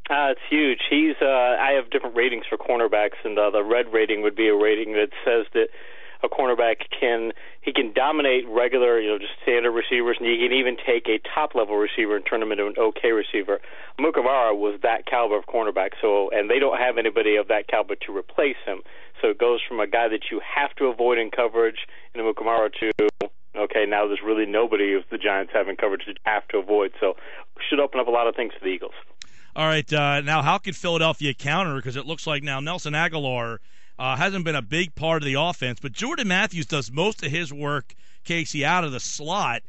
It's huge. I have different ratings for cornerbacks, and the red rating would be a rating that says that a cornerback can dominate regular, just standard receivers, and he can even take a top-level receiver and turn him into an okay receiver. Mukamara was that caliber of cornerback, and they don't have anybody of that caliber to replace him. So it goes from a guy that you have to avoid in coverage in Mukamara to, okay, now there's really nobody of the Giants having coverage that you have to avoid. So it should open up a lot of things for the Eagles. All right, now how could Philadelphia counter? Because it looks like now Nelson Aguilar hasn't been a big part of the offense, but Jordan Matthews does most of his work, Casey, out of the slot.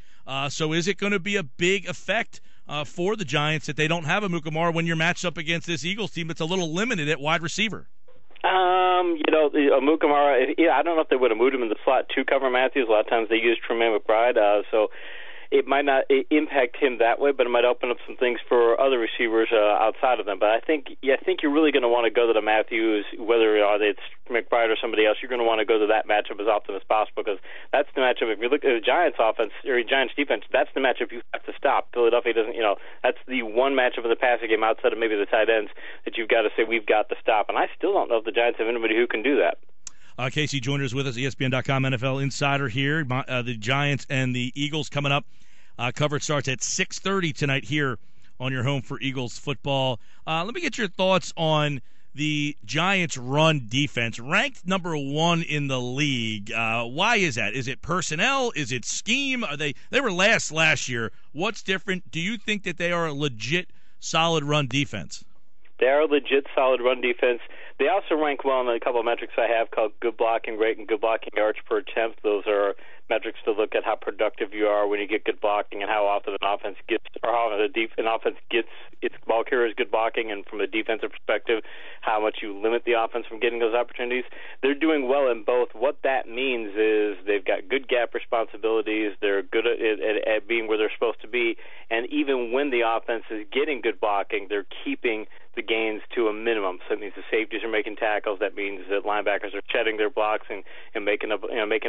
So is it going to be a big effect for the Giants that they don't have a Mukamara when you're matched up against this Eagles team that's a little limited at wide receiver? Mukamara, I don't know if they would have moved him in the slot to cover Matthews. A lot of times they use Tremaine McBride, so it might not impact him that way, but it might open up some things for other receivers outside of them. But I think you're really going to want to go to the Matthews, whether it's McBride or somebody else. You're going to want to go to that matchup as often as possible, because that's the matchup. If you look at the Giants offense or Giants defense, that's the matchup you have to stop. Philadelphia doesn't. That's the one matchup of the passing game outside of maybe the tight ends that you've got to say we've got to stop. And I still don't know if the Giants have anybody who can do that. Casey Joyner is with us, ESPN.com NFL Insider here. The Giants and the Eagles coming up. Coverage starts at 6:30 tonight here on your home for Eagles football. Let me get your thoughts on the Giants' run defense, ranked number 1 in the league. Why is that? Is it personnel? Is it scheme? They were last year. What's different? Do you think that they are a legit, solid run defense? They are a legit, solid run defense. They also rank well in a couple of metrics I have called good blocking rate and good blocking yards per attempt. Those are metrics to look at how productive you are when you get good blocking and how often an offense gets, or how an offense gets its ball carriers good blocking, and from a defensive perspective, how much you limit the offense from getting those opportunities. They're doing well in both. What that means is they've got good gap responsibilities. They're good at being where they're supposed to be, and even when the offense is getting good blocking, they're keeping the gains to a minimum. So it means the safeties are making tackles. That means that linebackers are shedding their blocks and making a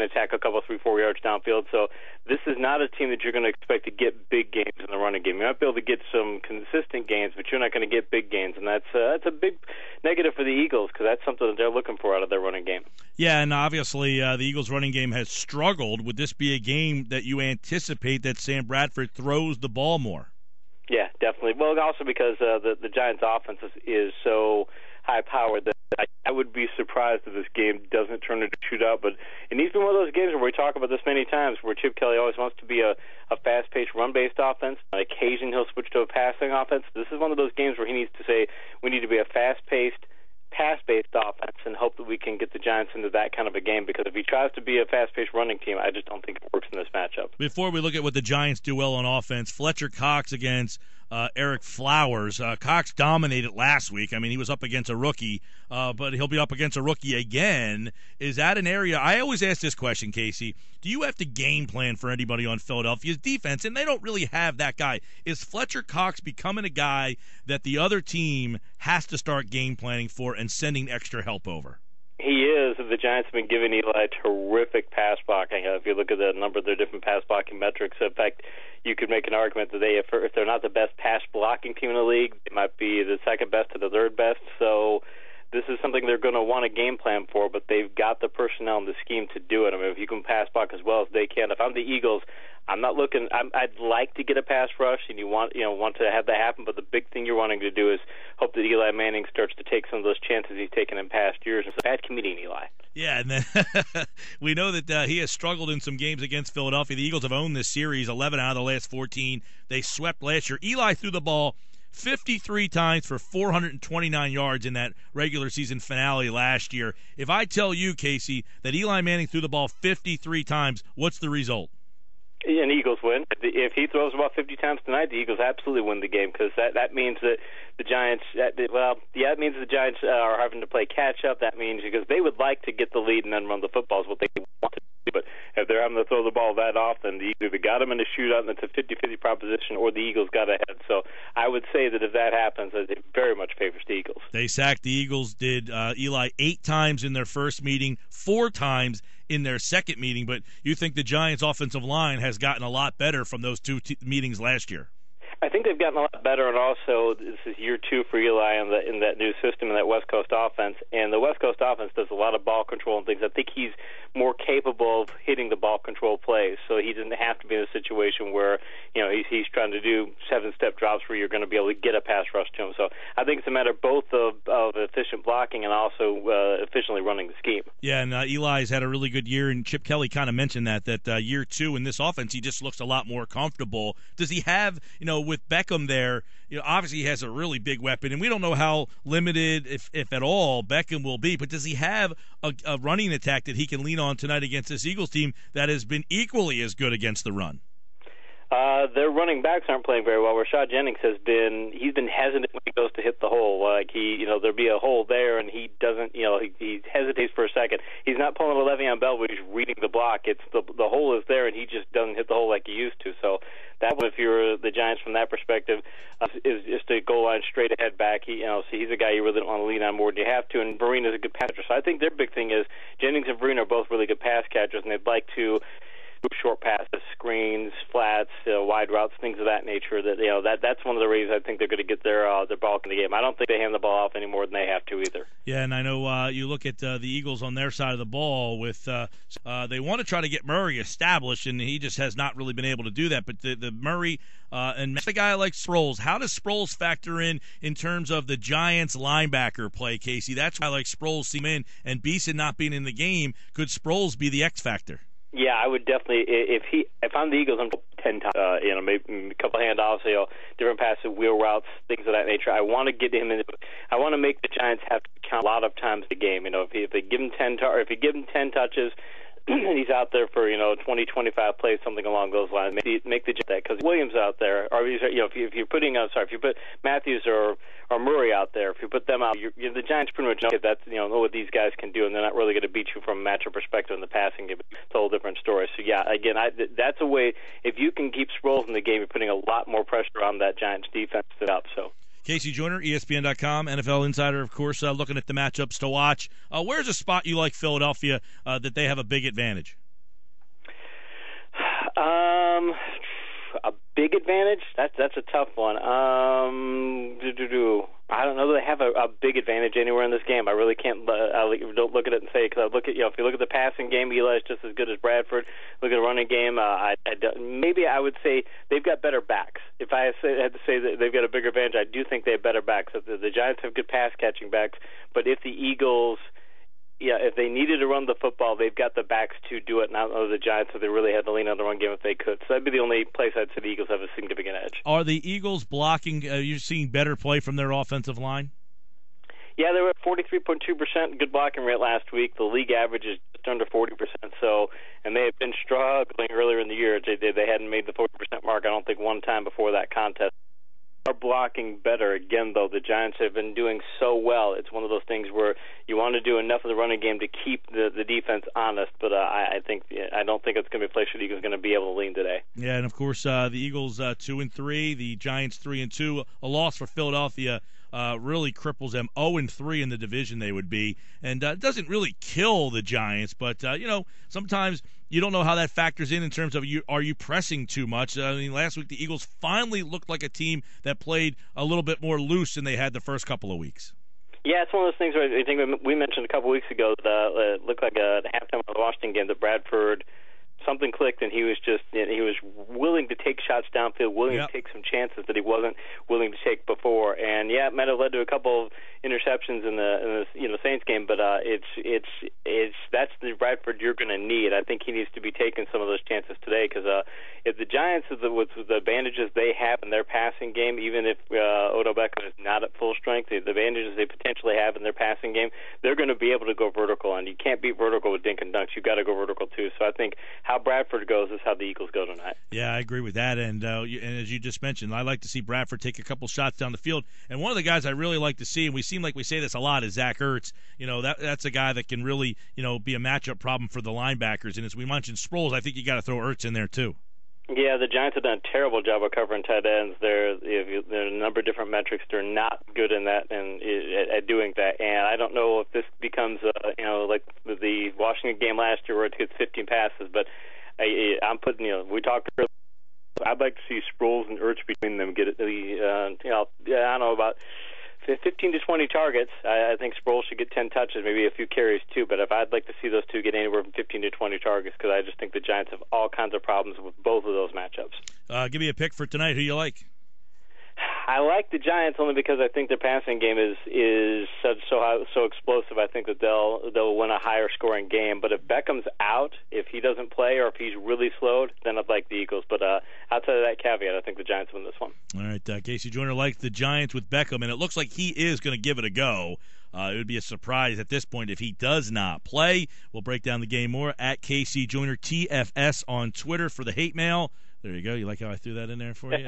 tackle a couple, 3-4 yards downfield. So this is not a team that you're going to expect to get big gains in the running game. You might be able to get some consistent gains, but you're not going to get big gains, and that's a big negative for the Eagles, because that's something that they're looking for out of their running game. Yeah, and obviously the Eagles' running game has struggled. Would this be a game that you anticipate that Sam Bradford throws the ball more? Yeah, definitely. Well, also because the Giants' offense is so high-powered that I would be surprised if this game doesn't turn into a shootout. But it needs to be one of those games where we talk about this many times, where Chip Kelly always wants to be a fast-paced, run-based offense. On occasion, he'll switch to a passing offense. This is one of those games where he needs to say, we need to be a fast-paced, pass-based offense, and hope that we can get the Giants into that kind of a game, because if he tries to be a fast-paced running team, I just don't think it works in this matchup. Before we look at what the Giants do well on offense, Fletcher Cox against Eric Flowers. Cox dominated last week. I mean, he was up against a rookie, but he'll be up against a rookie again. Is that an area? I always ask this question, Casey. Do you have to game plan for anybody on Philadelphia's defense? And they don't really have that guy. Is Fletcher Cox becoming a guy that the other team has to start game planning for and sending extra help over? He is. The Giants have been giving Eli terrific pass blocking. If you look at the number of their different pass blocking metrics, in fact, you could make an argument that if they're not the best pass blocking team in the league, they might be the second best to the third best. So this is something they're going to want a game plan for, but they've got the personnel and the scheme to do it. I mean, if you can pass block as well as they can. If I'm the Eagles, I'm not looking. I'd like to get a pass rush, and you want to have that happen. But the big thing you're wanting to do is hope that Eli Manning starts to take some of those chances he's taken in past years. And so bad committing Eli. Yeah, and then we know that he has struggled in some games against Philadelphia. The Eagles have owned this series 11 out of the last 14. They swept last year. Eli threw the ball 53 times for 429 yards in that regular season finale last year. If I tell you, Casey, that Eli Manning threw the ball 53 times, what's the result? And Eagles win. If he throws about 50 times tonight, the Eagles absolutely win the game, because that means that the Giants, it means the Giants are having to play catch-up. That means because they would like to get the lead and then run the football is what they want to do. But if they're having to throw the ball that often, they either got them in a shootout and it's a 50-50 proposition, or the Eagles got ahead. So I would say that if that happens, it very much favors the Eagles. They sacked the Eagles, did Eli 8 times in their first meeting, 4 times in their second meeting, but you think the Giants' offensive line has gotten a lot better from those two meetings last year? I think they've gotten a lot better, and also this is year 2 for Eli in that new system, in that West Coast offense. And the West Coast offense does a lot of ball control and things. I think he's more capable of hitting the ball control plays, so he doesn't have to be in a situation where he's trying to do 7-step drops where you're going to be able to get a pass rush to him. So I think it's a matter both of efficient blocking and also efficiently running the scheme. Yeah, and Eli's had a really good year, and Chip Kelly kind of mentioned that year 2 in this offense, he just looks a lot more comfortable. Does he have, with Beckham there, obviously he has a really big weapon, and we don't know how limited, if at all, Beckham will be, but does he have a running attack that he can lean on tonight against this Eagles team that has been equally as good against the run? Their running backs aren't playing very well. Rashad Jennings he's been hesitant when he goes to hit the hole. Like there'll be a hole there, and he doesn't, he hesitates for a second. He's not pulling a Le'Veon Bell, but he's reading the block. It's the hole is there, and he just doesn't hit the hole like he used to. So that, if you're the Giants from that perspective, is just a goal line straight ahead back. So he's a guy you really don't want to lean on more than you have to. And Vereen is a good passer. So I think their big thing is Jennings and Vereen are both really good pass catchers, and they'd like to short passes, screens, flats, wide routes, things of that nature. That's one of the reasons I think they're going to get their ball in the game. I don't think they hand the ball off any more than they have to either. Yeah, and I know you look at the Eagles on their side of the ball with they want to try to get Murray established, and he just has not really been able to do that. But the Murray and the guy like Sproles, how does Sproles factor in terms of the Giants linebacker play, Casey? That's why I like Sproles seem in, and Beeson not being in the game. Could Sproles be the X factor? Yeah, I would definitely. If I'm the Eagles, I'm 10 times. Maybe a couple of handoffs, different passes, wheel routes, things of that nature. I want to get him in. I want to make the Giants have to count a lot of times the game. If they give him 10, or if you give him 10 touches, and he's out there for 20, 25 plays, something along those lines. Make the that, because Williams out there, or if you're putting if you put Matthews or Murray out there, if you put them out, the Giants pretty much know what these guys can do, and they're not really going to beat you from a matchup perspective in the passing game. It's a whole different story. So yeah, again, that's a way. If you can keep Sproles in the game, you're putting a lot more pressure on that Giants defense up. So. Casey Joyner, ESPN.com, NFL Insider, of course, looking at the matchups to watch. Where's a spot you like Philadelphia that they have a big advantage? A big advantage? That's a tough one. I don't know that they have a big advantage anywhere in this game. I really can't. Don't look at it and say, because I look at if you look at the passing game, Eli's just as good as Bradford. Look at the running game. Maybe I would say they've got better backs. If I had to say that they've got a bigger advantage, I do think they have better backs. The Giants have good pass catching backs, but if the Eagles. Yeah, if they needed to run the football, they've got the backs to do it. Not the Giants, so they really had to lean on the run game if they could. So that'd be the only place I'd say the Eagles have a significant edge. Are the Eagles blocking? You're seeing better play from their offensive line? Yeah, they were at 43.2% good blocking rate last week. The league average is just under 40%. So, and they had been struggling earlier in the year. They hadn't made the 40% mark, I don't think, one time before that contest. Are blocking better. Again, though, the Giants have been doing so well. It's one of those things where you want to do enough of the running game to keep the defense honest, but I don't think it's going to be a place where the Eagles are going to be able to lean today. Yeah, and of course the Eagles 2-3, the Giants 3-2. A loss for Philadelphia really cripples them. 0-3 in the division they would be, and it doesn't really kill the Giants, but sometimes you don't know how that factors in terms of are you pressing too much. I mean, last week the Eagles finally looked like a team that played a little bit more loose than they had the first couple of weeks. Yeah, it's one of those things where I think we mentioned a couple of weeks ago that it looked like a halftime of the Washington game that Bradford something clicked, and he was willing to take shots downfield, willing to take some chances that he wasn't willing to take before. And yeah, it might have led to a couple of interceptions in the Saints game, but that's the Bradford you're going to need. I think he needs to be taking some of those chances today, because if the Giants, with the advantages they have in their passing game, even if Odell Beckham is not at full strength, the advantages they potentially have in their passing game, they're going to be able to go vertical, and you can't beat vertical with dink and dunks. You've got to go vertical too. So I think how Bradford goes is how the Eagles go tonight. Yeah, I agree with that. And as you just mentioned, I like to see Bradford take a couple shots down the field. And one of the guys I really like to see, and we seem like we say this a lot, is Zach Ertz. That's a guy that can really be a matchup problem for the linebackers. And as we mentioned, Sproles, I think you got to throw Ertz in there too. Yeah, the Giants have done a terrible job of covering tight ends. There are a number of different metrics. They're not good in that and at doing that. And I don't know if this becomes like the Washington game last year where it gets 15 passes. But I'm putting we talked earlier I'd like to see Sproles and Ertz between them get I don't know, about 15 to 20 targets. I think Sproles should get 10 touches, maybe a few carries too. But I'd like to see those two get anywhere from 15 to 20 targets, because I just think the Giants have all kinds of problems with both of those matchups. Give me a pick for tonight. Who you like? I like the Giants only because I think their passing game is so explosive. I think that they'll win a higher scoring game. But if Beckham's out, if he doesn't play, or if he's really slowed, then I'd like the Eagles. But outside of that caveat, I think the Giants win this one. All right, Casey Joyner likes the Giants with Beckham, and it looks like he is going to give it a go. It would be a surprise at this point if he does not play. We'll break down the game more at Casey Joyner TFS on Twitter for the hate mail. There you go. You like how I threw that in there for you?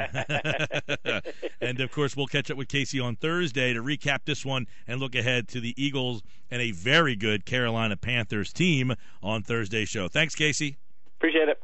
And, of course, we'll catch up with Casey on Thursday to recap this one and look ahead to the Eagles and a very good Carolina Panthers team on Thursday's show. Thanks, Casey. Appreciate it.